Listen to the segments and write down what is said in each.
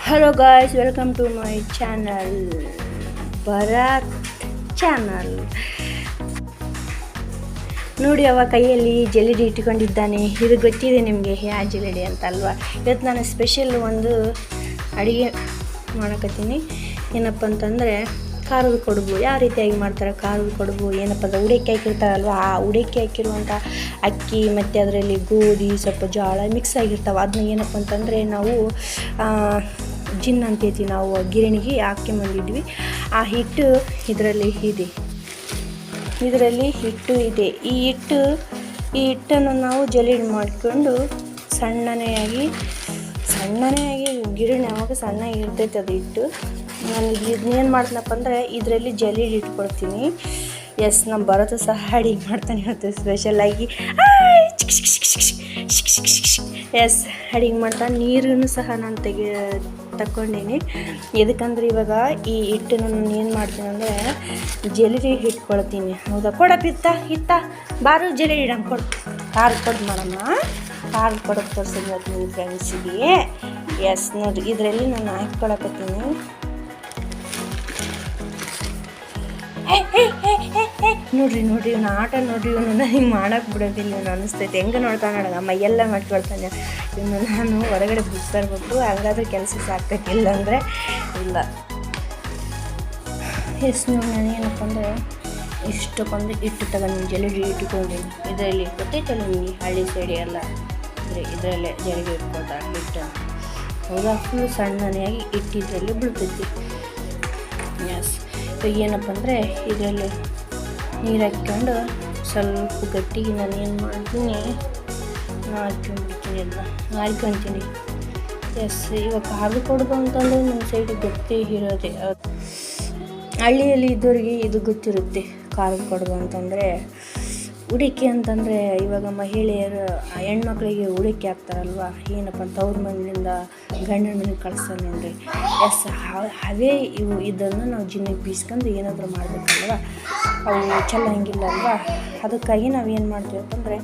Hello guys, welcome to my channel Bharat channel. ನೋಡಿ, ಅವ ಕೈಯಲ್ಲಿ ಜೆಲಿಡಿ ಇಟ್ಕೊಂಡಿದ್ದಾನೆ. ಇದು ಗೊತ್ತಿದೆ ನಿಮಗೆ ಯಾವ ಜೆಲಿಡಿ ಅಂತ ಅಲ್ವಾ? ಇವತ್ತು ನಾನು ಸ್ಪೆಷಲ್ ಒಂದು ಅಡುಗೆ ಮಾಡಕತ್ತೀನಿ. ಏನಪ್ಪ ಅಂತಂದರೆ ಖಾರದ ಕಡುಬು. ಯಾವ ರೀತಿಯಾಗಿ ಮಾಡ್ತಾರೆ ಖಾರದ ಕಡುಬು? ಏನಪ್ಪ ಅಂದರೆ ಉಡಕ್ಕಿ ಹಾಕಿರ್ತಾರಲ್ವ, ಆ ಉಡಕ್ಕಿ ಹಾಕಿರುವಂಥ ಅಕ್ಕಿ ಮತ್ತು ಅದರಲ್ಲಿ ಗೋಧಿ ಸ್ವಲ್ಪ ಜೋಳ ಮಿಕ್ಸ್ ಆಗಿರ್ತಾವೆ. ಅದನ್ನ ಏನಪ್ಪ ಅಂತಂದರೆ ನಾವು ಜಿನ್ ಅಂತೈತಿ, ನಾವು ಗಿರಣಿಗೆ ಹಾಕ್ಕೊಂಬಂದಿದ್ವಿ. ಆ ಹಿಟ್ಟು ಇದರಲ್ಲಿ ಹಿಟ್ಟು ಇದೆ. ಈ ಹಿಟ್ಟನ್ನು ನಾವು ಜಲಿಡ್ ಮಾಡಿಕೊಂಡು ಸಣ್ಣನೆಯಾಗಿ ಗಿರಣಿ ಅವಾಗ ಸಣ್ಣಗೆ ಇರ್ತೈತೆ ಅದು ಹಿಟ್ಟು. ನಾನು ಇದನ್ನೇನು ಮಾಡ್ತೀನಪ್ಪ ಅಂದರೆ ಇದರಲ್ಲಿ ಜಲಿಡ್ ಇಟ್ಕೊಳ್ತೀನಿ. ನಮ್ಮ ಭರತ ಸಹ ಅಡಿಗೆ ಮಾಡ್ತಾನೆ ಇವತ್ತು ಸ್ಪೆಷಲಾಗಿ. ಅಡಿಗೆ ಮಾಡ್ತಾನೆ. ನೀರನ್ನು ಸಹ ನಾನು ತಗೊಂಡೀನಿ. ಎದಕ್ಕಂದ್ರೆ ಇವಾಗ ಈ ಹಿಟ್ಟನ್ನು ನಾನು ಏನು ಮಾಡ್ತೀನಿ ಅಂದರೆ ಜಲಿಡಿ ಇಟ್ಕೊಳ್ತೀನಿ. ಹೌದಾ? ಕೊಡಪ್ಪ ಹಿತ್ತ ಬಾರು ಜಲಿಡಿ ಇಡಂಗೆ ಕೊಡು. ಖಾರದ ಕಡುಬು ಮಾಡಮ್ಮ. ಖಾರದ ಕಡುಬು ತೋರಿಸಿದ್ ನಿಮ್ಮ ಫ್ರೆಂಡ್ಸಿಗೆ. ನೋಡಿರಿ, ಇದರಲ್ಲಿ ನಾನು ಹಾಕ್ಕೊಳಕತ್ತೀನಿ. ನೋಡ್ರಿ ಇವನು ಆಟ ನೋಡ್ರಿ, ಇವನು ಹಿಂಗೆ ಮಾಡಕ್ಕೆ ಬಿಡೋದಿಲ್ಲ. ಇವನು ಅನಿಸ್ತೈತೆ ಹೆಂಗೆ ನೋಡ್ತಾನೆ ನೋಡೋಣ, ಮೈಯೆಲ್ಲ ಮಾಡ್ಕೊಳ್ತಾನೆ. ಇವನು ನಾನು ಹೊರಗಡೆ ಬಿಡ್ತಾರ್ಬಿಟ್ಟು ಹಂಗಾದ್ರೆ ಕೆಲಸ ಸಾಕ್ಬೇಕಿಲ್ಲ ಅಂದರೆ ಇಲ್ಲ. ನೋಡಿ, ನಾನು ಏನಪ್ಪ ಅಂದರೆ ಇಷ್ಟಕ್ಕೊಂದು ಹಿಟ್ಟು ತಗೊಂಡು ಜಲಿಡಿ ಇಟ್ಕೊಂಡಿನಿ. ಇದರಲ್ಲಿ ಗೊತ್ತೈತಲ್ಲ ನಿಮಗೆ, ಹಳ್ಳಿ ಸೈಡಿ ಎಲ್ಲ ಇದರಲ್ಲೇ ಜಲಿಡಿ ಇಟ್ಕೊಳ್ತಾರೆ ಹಿಟ್ಟು. ಹೌದಾ? ಫುಲ್ ಸಣ್ಣನೆಯಾಗಿ ಹಿಟ್ಟು ಇದರಲ್ಲಿ ಬೀಳ್ತೈತಿ. ಏನಪ್ಪ ಅಂದರೆ ಇದರಲ್ಲಿ ನೀರು ಹಾಕ್ಕೊಂಡು ಸ್ವಲ್ಪ ಗಟ್ಟಿಗೆ ನಾನು ಏನು ಮಾಡ್ತೀನಿ, ನಾದ್ಕೊತೀನಿ. ಇವಾಗ ಖಾರದ ಕಡುಬು ಅಂತಂದರೆ ನಮ್ಮ ಸೈಡಿಗೆ ಗೊತ್ತೇ ಇರೋದೆ. ಹಳ್ಳಿಯಲ್ಲಿ ಇದ್ದವ್ರಿಗೆ ಇದು ಗೊತ್ತಿರುತ್ತೆ. ಖಾರದ ಕಡುಬು ಅಂತಂದರೆ ಉಡಕ್ಕಿ ಅಂತಂದರೆ ಇವಾಗ ಮಹಿಳೆಯರು ಹೆಣ್ಮಕ್ಳಿಗೆ ಉಡಕ್ಕಿ ಹಾಕ್ತಾರಲ್ವ, ಏನಪ್ಪ ಅಂತ ಅವ್ರ ಮನೆಯಿಂದ ಗಂಡನ ಮನೆಗೆ ಕಳಿಸ್ತಾನೆ ಅಂದರೆ ಅವೇ ಇದನ್ನು ನಾವು ಜಿನ್ನಿಗೆ ಬೀಸ್ಕೊಂಡು ಏನಾದರೂ ಮಾಡಬೇಕಲ್ವ, ಅವು ಚೆಲ್ಲಂಗಿಲ್ಲ ಅಲ್ವಾ. ಅದಕ್ಕಾಗಿ ನಾವು ಏನು ಮಾಡ್ತೀವಪ್ಪ ಅಂದರೆ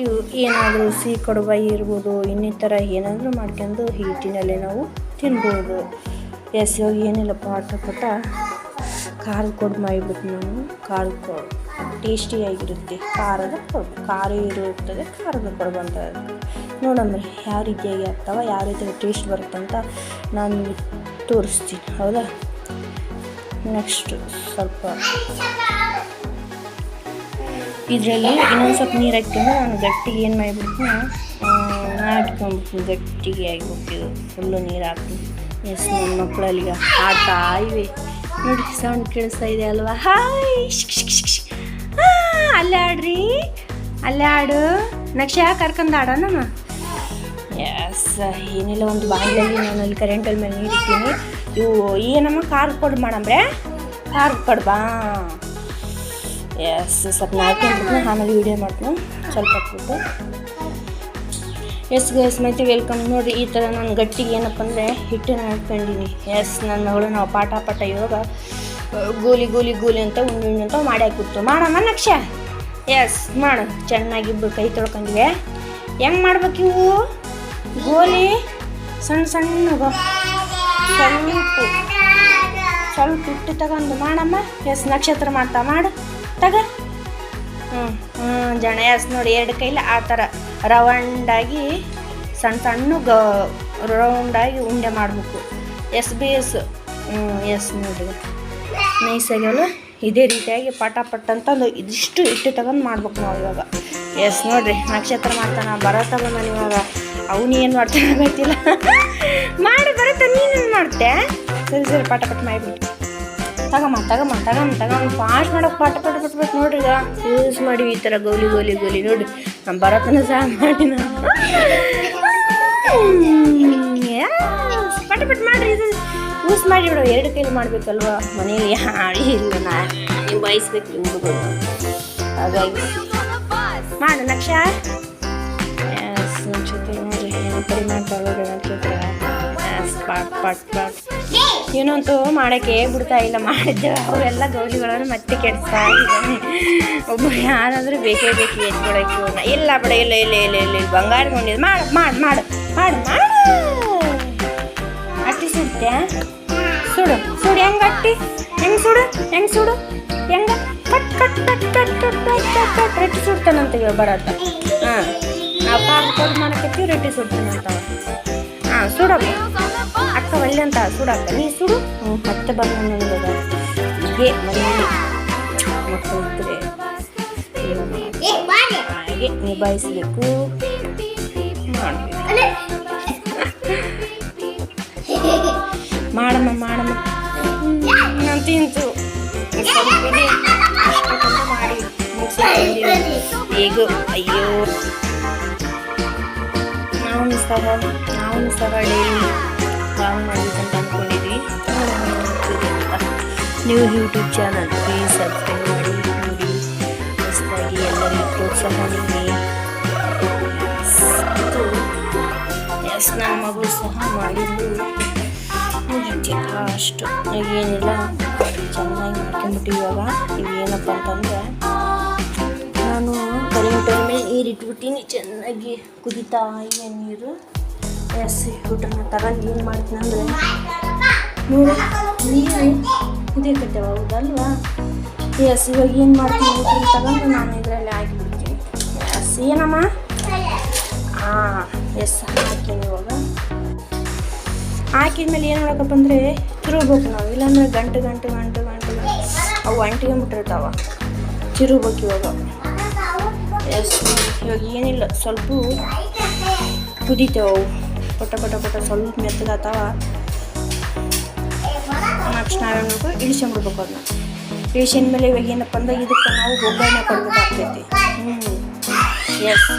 ಇವು ಏನಾದರೂ ಸಿಹಿ ಕಡುಬು ಇರ್ಬೋದು, ಇನ್ನಿತರ ಏನಾದರೂ ಮಾಡ್ಕೊಂಡು ಹಿಟ್ಟಿನಲ್ಲೇ ನಾವು ತಿನ್ಬೋದು. ಇವಾಗ ಏನಿಲ್ಲ ಪಟ ಖಾರದ ಕಡುಬು ಮಾಡಿಬಿಟ್ಟು ನಾನು ಖಾರದ ಕಡುಬು ಟೇಸ್ಟಿಯಾಗಿರುತ್ತೆ. ಖಾರದ ಕಡುಬು ಖಾರ ಇರುತ್ತದೆ, ಖಾರದ ಕಡುಬು ಅಂತ ನೋಡಂದ್ರೆ ಯಾವ ರೀತಿಯಾಗಿ ಆಗ್ತಾವೆ, ಯಾವ ರೀತಿಯಾಗಿ ಟೇಸ್ಟ್ ಬರುತ್ತಂತ ನಾನು ತೋರಿಸ್ತೀನಿ. ಹೌದಾ? ನೆಕ್ಸ್ಟ್ ಸ್ವಲ್ಪ ಇದರಲ್ಲಿ ಇನ್ನೊಂದು ಸ್ವಲ್ಪ ನೀರು ಹಾಕ್ಕೊಂಡು ನಾನು ಗಟ್ಟಿಗೆ ಏನು ಮಾಡಿಬಿಡ್ತೀನಿ, ನಾಟ್ಕೊಂಡ್ಬಿಡ್ತೀನಿ. ಗಟ್ಟಿಗೆ ಆಗಿಬಿಡ್ತೀವಿ, ಫುಲ್ಲು ನೀರು ಹಾಕ್ತೀನಿ. ನನ್ನ ಮಕ್ಕಳಲ್ಲಿಗ ಆಡ್ತಾ ಇವೆ ನೋಡಿ, ಸೌಂಡ್ ಕೇಳಿಸ್ತಾ ಇದೆ ಅಲ್ವಾ? ಹಾಯ್ ಅಲ್ಲೇ ಆಡ್ರಿ, ಅಲ್ಲೇ ಆಡು ನಕ್ಷ ಕರ್ಕೊಂಡು ಆಡೋಣ. ಏನಿಲ್ಲ, ಒಂದು ಬಾಣಲೆಯಲ್ಲಿ ನಾನು ಅಲ್ಲಿ ಕರೆಂಟಲ್ಲಿ ಮೇಲೆ ನೀರಿರ್ತೀನಿ. ಇವು ಏನಮ್ಮ ಖಾರದ ಕಡುಬು ಮಾಡಂಬ್ರೆ, ಖಾರದ ಕಡುಬಾ? ಸ್ವಲ್ಪ ನಾಲ್ಕು ಆಮೇಲೆ ವೀಡಿಯೋ ಮಾಡ್ತೀನಿ ಸ್ವಲ್ಪ ಹೊತ್ಬಿಟ್ಟು. ಗೈಸ್ ಮತ್ತೆ ವೆಲ್ಕಮ್. ನೋಡಿ, ಈ ಥರ ನಾನು ಗಟ್ಟಿಗೆ ಏನಪ್ಪ ಅಂದರೆ ಹಿಟ್ಟನ್ನು ಹಾಕ್ಕೊಂಡಿನಿ. ನನ್ನ ಮಗಳು ನಾವು ಪಾಠ ಇವಾಗ ಗೋಲಿ ಅಂತ ಉಂಡು ಅಂತ ಮಾಡಿ ಹಾಕಿಬಿಡ್ತು. ಮಾಡಮ್ಮ ನಕ್ಷ. ಮಾಡು. ಚೆನ್ನಾಗಿ ಕೈ ತೊಳ್ಕೊಂಡಿವೆ. ಹೆಂಗೆ ಮಾಡ್ಬೇಕು ಇವು ಗೋಲಿ? ಸಣ್ಣ ಸ್ವಲ್ಪ ಹಿಟ್ಟು ತಗೊಂಡು ಮಾಡಮ್ಮ. ನಕ್ಷತ್ರ ಮಾಡ್ತಾ ಮಾಡು ತಗ. ಜನ ನೋಡಿ, ಎರಡು ಕೈಲಿ ಆ ಥರ ರೌಂಡಾಗಿ ಸಣ್ಣ ರೌಂಡಾಗಿ ಉಂಡೆ ಮಾಡಬೇಕು. ನೋಡಿ ನೈಸಾಗಲ್ಲ. ಇದೇ ರೀತಿಯಾಗಿ ಪಟ ಅಂತಂದು ಇದಿಷ್ಟು ಹಿಟ್ಟು ತಗೊಂಡು ಮಾಡ್ಬೇಕು ನಾವು ಇವಾಗ. ನೋಡಿರಿ, ನಕ್ಷತ್ರ ಮಾಡ್ತಾನೆ ಭರತ ಬಂದಾನೆ ಇವಾಗ. ಅವನು ಏನು ಮಾಡ್ತಾನೆ ಗೊತ್ತಿಲ್ಲ. ಮಾಡಿ ಭರತ, ನೀನೇನು ಮಾಡ್ತೆ? ಸರಿ ಪಟ ಮಾಡಿಬಿಟ್ಟು ತಗಮ್ಮ ಫಾಸ್ಟ್ ಮಾಡೋಕೆ ಪಟ ನೋಡ್ರಿ. ಈಗ ಯೂಸ್ ಮಾಡಿ ಈ ಥರ ಗೋಲಿ ನೋಡಿ, ನಮ್ಮ ಭರತನ ಸಹ ಮಾಡಿ ನಾವು ಪಟ ಮಾಡಿರಿ. ಇದು ಯೂಸ್ ಮಾಡಿಬಿಡು, ಎರಡು ಕೈಲಿ ಮಾಡಬೇಕಲ್ವ, ಮನೇಲಿ ಇಲ್ಲ ನೀವು ಬಯಸ್ಬೇಕು ಹುಡುಗರು. ಹಾಗಾಗಿ ಮಾಡು ನಕ್ಷ. ನಕ್ಷತ್ರ ನೋಡ್ರಿ ಪರಿ ಮಾಡ್ತಾರೆ ನಕ್ಷತ್ರ. ಪಾಟ್ ಏನಂತೂ ಮಾಡೋಕ್ಕೆ ಬಿಡ್ತಾ ಇಲ್ಲ. ಮಾಡಿದ್ದೆ ಅವೆಲ್ಲ ಗೌಲಿಗಳನ್ನು ಮತ್ತೆ ಕೆಡಿಸ್ತಾ ಇದ್ದಾನೆ. ಒಬ್ಬರು ಯಾರಾದರೂ ಬೇಕೇ ಎತ್ಕೊಳಕ್ಕೆ ಇಲ್ಲ ಬಿಡ. ಇಲ್ಲ ಬಂಗಾರ ಕೊಂಡಿದ್ದು ಮಾಡು ಅಷ್ಟು ಸುಡತ್ತೆ ಸುಡು ಸುಡು ಹೆಂಗಟ್ಟಿ ಹೆಂಗೆ ಸುಡು ಹೆಂಗೆ ಸುಡು ಹೆಂಗ cut cut cut cut cut cut cut ರೊಟ್ಟಿ ಸುಡ್ತಾನಂತ ಇವಾಗ ಬರತ್ತ ಹಾಂ ನಾವು ಪಾರು ಕೊಡು ಮಾಡಕತ್ತೀವಿ ರೊಟ್ಟಿ ಸುಡ್ತಾನಂತವ ಹಾಂ ಸುಡಪ್ಪ ಅಕ್ಕ ಒಳ್ಳೆ ಅಂತ ಸುಡಕ್ಕ ನೀ ಸುಡು ಮತ್ತೆ ಬಂದು ನನಗೆ ಹೀಗೆ ಮನೆಯಲ್ಲಿ ಮಕ್ಕಳು ಇದ್ದರೆ ಹಾಗೆ ನಿಭಾಯಿಸಬೇಕು ಮಾಡಮ್ಮ ಮಾಡಮ್ಮ ನಾನು ತಿಂತು ಮಾಡಿ ಈಗ ಅಯ್ಯೋ ನಾವು ಸಹ ಡೈಲಿ ಲಾಂಗ್ ಮಾಡಬೇಕಂತ ಅಂದ್ಕೊಂಡಿದ್ವಿ ನೀವು ಯೂಟ್ಯೂಬ್ ಚಾನಲ್ ಪ್ಲೀಸ್ ಸಬ್ಸ್ಕ್ರೈಬ್ ಮಾಡಿ ನೋಡಿ ಹೊಸದಾಗಿ ಎಲ್ಲರಿಗೂ ಪ್ರೋತ್ಸಾಹ ನೀಡಿ ಎಸ್ ನನ್ನ ಮಗಳು ಸಹ ಮಾಡಿದ್ದು ಮುಗಿತಿಲ್ಲ ಅಷ್ಟು ಏನಿಲ್ಲ ಚೆನ್ನಾಗಿ ಮಾಡ್ಕೊಂಬಿಟ್ಟು ಇವಾಗ ಇವೇನಪ್ಪ ಅಂತಂದರೆ ನಾನು ಕಡಿಮೆ ಟೈಮಲ್ಲಿ ನೀರು ಇಟ್ಬಿಟ್ಟಿನಿ ಚೆನ್ನಾಗಿ ಕುದಿತಾ ಇದೆ ನೀರು ಎಸ್ ಊಟನ ತಗೊಂಡು ಏನು ಮಾಡ್ತೀನಿ ಅಂದರೆ ನೋಡಿ ನೀರು ಕುದಿಯಕತ್ತೇವ ಹೌದಲ್ವಾ ಎಸ್ ಇವಾಗ ಏನು ಮಾಡ್ತೀನಿ ಊಟನ ತಗೊಂಡು ನಾನು ಇದರಲ್ಲಿ ಹಾಕಿಬಿಡ್ತೀನಿ ಎಸ್ ಏನಮ್ಮ ಹಾಂ ಎಸ್ ಹಾಕೀನಿ ಇವಾಗ ಹಾಕಿದ್ಮೇಲೆ ಏನು ಮಾಡಬೇಕಪ್ಪ ಅಂದರೆ ತಿರುಗಬೇಕು ನಾವು ಇಲ್ಲಾಂದ್ರೆ ಗಂಟು ಅವು ಅಂಟಿಕೊಂಡ್ಬಿಟ್ಟಿರ್ತಾವ ತಿರುಗಬೇಕು ಇವಾಗ ಎಸ್ ಇವಾಗ ಏನಿಲ್ಲ ಸ್ವಲ್ಪ ಕುದೀತೇವೆ ಅವು ಪಟ ಸ್ವಲ್ಪ ಮೆತ್ತಗಾತಾವ ನೆಕ್ಸ್ಟ್ ನಾವೇನು ಮಾಡಬೇಕು ಇಳಿಸ್ಕೊಂಡ್ಬಿಡ್ಬೇಕು ಅದನ್ನ ಇಳಿಸಿದ ಮೇಲೆ ಇವಾಗ ಏನಪ್ಪ ಅಂದ್ರೆ ಇದಕ್ಕೆ ನಾವು ಒಗ್ಗರಣೆ ಕೊಡ್ಬೇಕಾಗ್ತೈತಿ ಎಸ್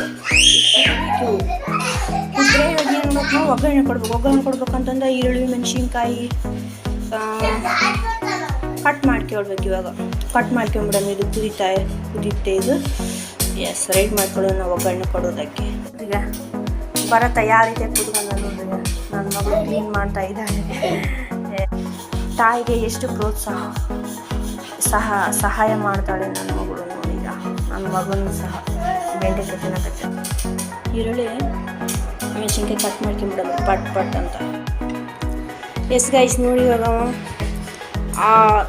ಇದ್ರೆ ಇವಾಗ ಏನು ಮಾಡ್ಬೇಕು ನಾವು ಒಗ್ಗರಣೆ ಕೊಡ್ಬೇಕಂತಂದ್ರೆ ಈರುಳ್ಳಿ ಮೆಣಸಿನ್ಕಾಯಿ ಕಟ್ ಮಾಡ್ಕೊಳ್ಬೇಕು ಇವಾಗ ಕಟ್ ಮಾಡ್ಕೊಂಬಿಡೋಣ ಇದು ಕುದೀತೆ ಇದು ಎಸ್ ರೈಟ್ ಮಾಡ್ಕೊಳ್ಳೋಣ ನಾವು ಒಗ್ಗರಣೆ ಕೊಡೋದಕ್ಕೆ ಈಗ ಬರತ್ತಾ ಯಾವ ರೀತಿ ಕುತ್ಕೊಂಡು ನೋಡಿದ್ರೆ ನನ್ನ ಮಗಳು ಕ್ಲೀನ್ ಮಾಡ್ತಾ ಇದ್ದಾಳೆ ತಾಯಿಗೆ ಎಷ್ಟು ಸಹಾಯ ಮಾಡ್ತಾಳೆ ನನ್ನ ಮಗಳು ನೋಡಿ ಈಗ ನನ್ನ ಮಗನೂ ಸಹ ಬೆಂಡೆಕಾಯಿ ತಿನ್ನಕತ್ತೆ ಈರುಳ್ಳಿ ಮೆಣಸಿನ್ಕಾಯಿ ಕಟ್ ಮಾಡ್ಕೊಂಬಿಡೋದು ಪಟ್ ಅಂತ ಎಸ್ ಗೈಸ್ ನೋಡಿ ಇವಾಗ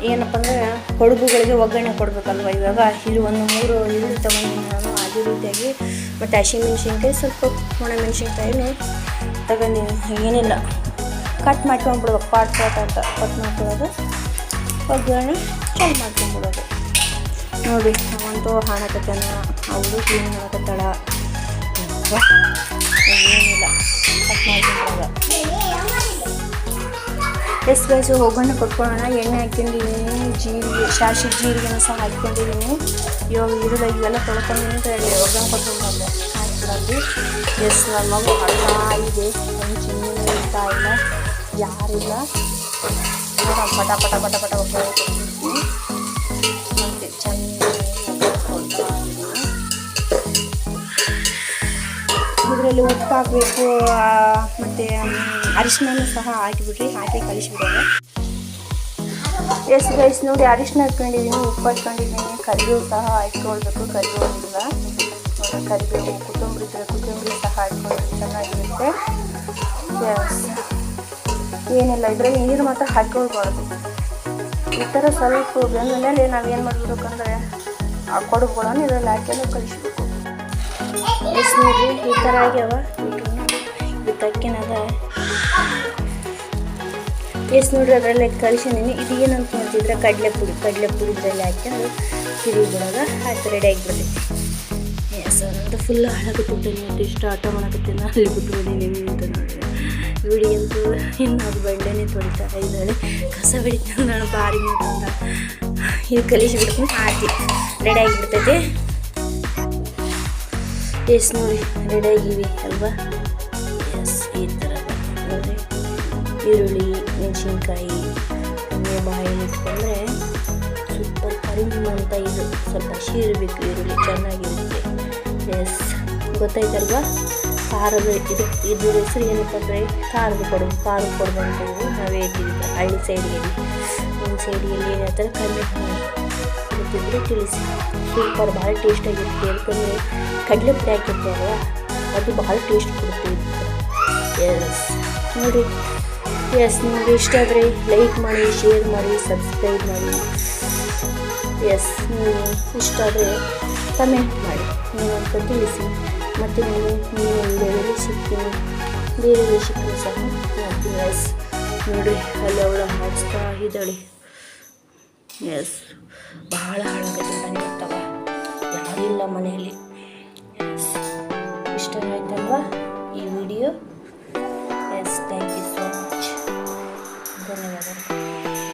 ಏನಪ್ಪ ಅಂದರೆ ಕಡುಬುಗಳಿಗೆ ಒಗ್ಗರಣೆ ಕೊಡಬೇಕಲ್ವ ಇವಾಗ ಇದು 3 ಈರುಳ್ಳಿ ತೊಗೊಂಡಿನಿ ನಾನು ಅದೇ ರೀತಿಯಾಗಿ ಮತ್ತು ಹಸಿಮೆಣ್ಸಿನ್ಕಾಯಿ ಸ್ವಲ್ಪ ಒಣಮೆಣ್ಸಿನ್ಕಾಯಿನೂ ತಗೊಂಡಿನಿ ಏನಿಲ್ಲ ಕಟ್ ಮಾಡ್ಕೊಂಡ್ಬಿಡ್ಬೇಕು ಪಾಟ್ ಅಂತ ಕಟ್ ಮಾಡ್ಕೊಳ್ಳೋದು ಒಗ್ಗರಣೆ ಚಾಲು ಮಾಡ್ಕೊಂಡ್ಬಿಡೋದು ನೋಡಿ ನಾವಂತೂ ಹಾಣಕತ್ತೇನ ಅವಳು ಕ್ಲೀನ್ ಮಾಡಕತ್ತಾಳ ಏನಿಲ್ಲ ಕಟ್ ಮಾಡ್ಕೊಂಡ್ಬಿಡೋದು ಎಸ್ ಗೈಸು ಒಗ್ಗರಣೆ ಕೊಟ್ಕೊಳ್ಳೋಣ ಎಣ್ಣೆ ಹಾಕ್ಕೊಂಡಿದ್ದೀನಿ ಸಾಸಿವೆ ಜೀರಿಗೆನೂ ಸಹ ಹಾಕ್ಕೊಂಡಿದ್ದೀನಿ ಇವಾಗ ಈರುಳ್ಳಿ ಇವೆಲ್ಲ ತೊಳ್ಕೊಂಡಿದ್ದೀನಿ ಒಗ್ಗರಣೆ ಕೊಟ್ಕೊಂಡು ಹಾಕ್ಬಿಡೋದು ಎಸ್ ನನ್ನ ಮಗು ಅಳ್ತಾ ಇದೆ ಒಂದು ಚಿನ್ನ ಇರ್ತಾ ಇಲ್ಲ ಯಾರಿಲ್ಲ ಪಟ ಒಗ್ಗರಣೆ ಕೊಟ್ಟಿದ್ದೀನಿ ಮತ್ತು ಚೆನ್ನಾಗಿ ಇದರಲ್ಲಿ ಉಪ್ಪು ಹಾಕಬೇಕು ಮತ್ತು ಅರಿಶಿನೂ ಸಹ ಹಾಕಿಬಿಟ್ರಿ ಹಾಕಿ ಕಲಿಸಿಬಿಡೋಣ ಎಸ್ ಗೈಸ್ ನೋಡಿ ಅರಿಶಿನ ಹಾಕ್ಕೊಂಡಿದ್ದೀನಿ ಉಪ್ಪು ಹಾಕ್ಕೊಂಡಿದ್ದೀನಿ ಕರಿಬೇವು ಸಹ ಹಾಕ್ಕೊಳ್ಬೇಕು ಕರಿಬೇವು ಇಲ್ಲ ಕರಿಬೇವು ಕೊತ್ತಂಬರಿ ಸಹ ಹಾಕ್ಕೊಂಡ್ರೆ ಚೆನ್ನಾಗಿರುತ್ತೆ ಎಸ್ ಏನಿಲ್ಲ ಇದರಲ್ಲಿ ನೀರು ಮಾತ್ರ ಹಾಕ್ಕೊಳ್ಬಾರ್ದು ಈ ಥರ ಸ್ವಲ್ಪ ಬೆಂದ ನಾವೇನು ಮಾಡಬೇಕಂದ್ರೆ ಆ ಕೊಡುಗಳನ್ನು ಇದರಲ್ಲಿ ಹಾಕಿ ಕಲಿಸ್ಬೇಕು ಎಸ್ ನೋಡಿರಿ ಈ ಥರ ಆಗ್ಯಾವ ಇದಕ್ಕಿನದ ಎಸ್ ನೋಡ್ರಿ ಅದರಲ್ಲೇ ಕಲಿಸಿದ್ದೀನಿ ಇದು ಏನಂತ ನೋಡ್ತಿದ್ರೆ ಕಡಲೆ ಪುಡಿ ಇದರಲ್ಲಿ ಹಾಕ್ಕೊಂಡು ತಿರುಗಿಬಿಡೋದು ಆಯ್ತು ರೆಡಿ ಆಗಿಬಿಡ್ತೈತಿ ಎಸ್ ಅಂತ ಫುಲ್ ಹಾಳಾಗುತ್ತಿದ್ದೇನೆ ಮತ್ತು ಇಷ್ಟು ಆಟ ಮಾಡಕತ್ತೀನಿ ಅಲ್ಲಿ ಬಿಟ್ಬಿಡೀನಿ ಅಂತ ನೋಡಿದ್ರೆ ವಿಡಿಯಂತೂ ಇನ್ನು ಅದು ಬಂಡೆನೇ ತೊಳಿತಾ ಇದ್ದಾಳೆ ಕಸ ಬಿಡಿತ ನಾನು ಬಾರಿ ಅಂತ ಇದು ಕಲಿಸಿಬಿಡ್ತೀನಿ ಆಯ್ತು ರೆಡಿ ಆಗಿಬಿಡ್ತೈತಿ ಎಸ್ ನೋಡಿ ರೆಡಿ ಆಗಿವಿ ಅಲ್ವಾ ಎಸ್ ಈ ಥರ ನೋಡಿ ಈರುಳ್ಳಿ ಮೆಣಸಿನ್ಕಾಯಿ ಬಾಯಲ್ಲಿ ಇಟ್ಕೊಂಡ್ರೆ ಸೂಪರ್ ಕರಿಮೆ ಅಂತ ಇದು ಸ್ವಲ್ಪ ಹಸಿ ಇರಬೇಕು ಈರುಳ್ಳಿ ಚೆನ್ನಾಗಿರುತ್ತೆ ಎಸ್ ಗೊತ್ತಾಯ್ತಲ್ವಾ ಖಾರದ ಇದ್ರ ಹೆಸರು ಏನಪ್ಪ ಅಂದರೆ ಖಾರದ ಕೊಡಬು ಅಂತೇಳಿ ನಾವು ಹೇಳ್ತೀವಿ ಹಳ್ಳಿ ಸೈಡ್ಗೆ ನಿಮ್ಮ ಸೈಡ್ಗೆ ಏನು ಹೇಳ್ತಾರೆ ಕಮೆಂಟ್ ಮಾಡಿ ಗೊತ್ತಿದ್ರೆ ತಿಳಿಸಿ ಸೂಪರ್ ಭಾಳ ಟೇಸ್ಟಾಗಿರುತ್ತೆ ಯಾಕಂದರೆ ಕಡಲೆ ಪುಡಿ ಹಾಕಿರ್ತಾರಲ್ಲ ಅದು ಭಾಳ ಟೇಸ್ಟ್ ಕೊಡುತ್ತೆ ಎಸ್ ನೋಡಿ ಎಸ್ ನಿಮಗೆ ಇಷ್ಟ ಆದರೆ ಲೈಕ್ ಮಾಡಿ, ಶೇರ್ ಮಾಡಿ, ಸಬ್ಸ್ಕ್ರೈಬ್ ಮಾಡಿ. ಎಸ್ ನೀವು ಇಷ್ಟ ಆದರೆ ಕಮೆಂಟ್ ಮಾಡಿ, ನೀವಂತ ತಿಳಿಸಿ. ಮತ್ತು ನಾನು ಮುಂದಿನ ವೀಡಿಯೋದಲ್ಲಿ ಸಿಗ್ತೀನಿ, ಬೇರೆ ವಿಷಯಕ್ಕೂ ಸಹ ಮಾಡ್ತೀನಿ. ಎಸ್ ನೋಡಿ, ಅಲ್ಲಿ ಅವಳು ಹಾಡಿಸ್ತಾ ಇದ್ದಾಳೆ. ಎಸ್ ಬಹಳ ಹಾಳಾಗುತ್ತೆ ನನಗೆ ಗೊತ್ತವ, ಯಾರಿಲ್ಲ ಮನೆಯಲ್ಲಿ. ಎಸ್ ಇಷ್ಟ ಆಯ್ತಲ್ವಾ ಈ video? Yes thank you so much, ಧನ್ಯವಾದಗಳು.